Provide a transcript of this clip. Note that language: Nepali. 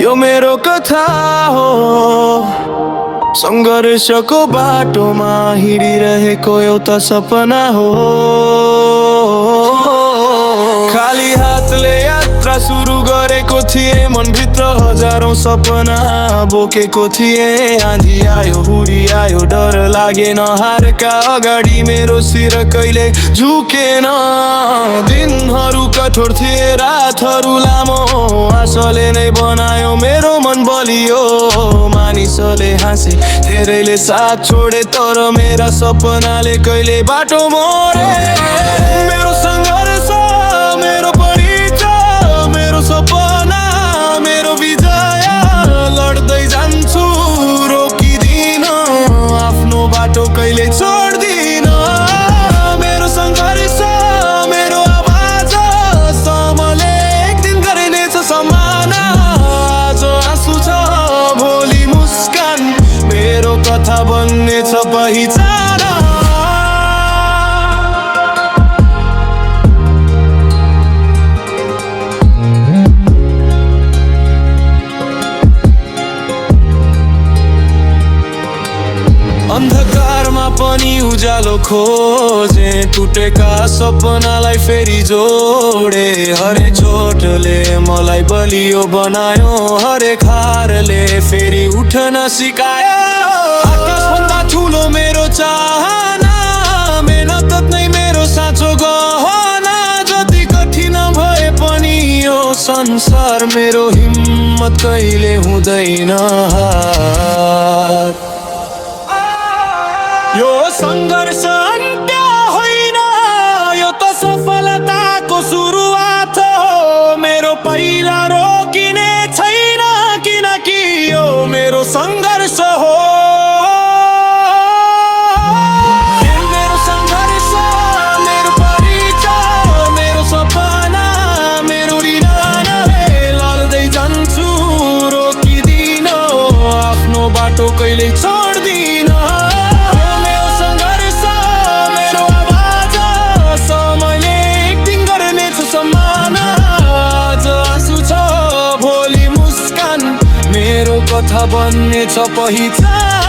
यो मेरो कथा हो, सङ्घर्षको बाटोमा हिँडिरहेको एउटा सपना हो। खाली हातले यात्रा सुरु गरेको थिएँ, मनभित्र हजारौं सपना बोकेको थिएँ। आँधी आयो, हुरी आयो, डर लागेन, हारका अगाडि मेरो शिर कहिले झुकेन। दिनहरू कठोर थिए, रातहरू लामो, आशाले नै बनायो मेरो मन बलियो। मानिसले हाँसे, धेरैले साथ छोडे, तर मेरा सपनाले कहिले बाटो मोडे। मेरो सङ्घर्ष, मेरो परिचय, मेरो सपना, मेरो विजय, लड्दै जान्छु रोकिदिन, आफ्नो बाटो कहिले छोड्दिन। मेरो सङ्घर्ष, मेरो आवाज, समयले एक दिन गरिनेछ सम्मान। आज आँसु छ, भोलि मुस्कान, मेरो कथा बन्नेछ पहिचान। अन्धकारमा पनि उज्यालो खोजे, टुटेका सपनालाई फेरि जोडे। हरेक चोटले मलाई बलियो बनायो, हरेक हारले फेरि उठ्न सिकायो। आकाशभन्दा ठुलो मेरो चाहना, मेहनत नै मेरो साँचो गहना। जति कठिन भए पनि यो संसार, मेरो हिम्मत कहिले हुँदैन हार। यो सङ्घर्ष अन्त्य होइन, यो त सफलताको सुरुवात हो। मेरो पहिला रोकिने छैन, किनकि यो मेरो सङ्घर्ष हो। मेरो सङ्घर्ष, मेरो परिचय, मेरो सपना, मेरो हृदय, लड्दै जान्छु रोकिदिन, आफ्नो बाटो कहिले छोड्दिन। कथा बन्नेछ पहिचान।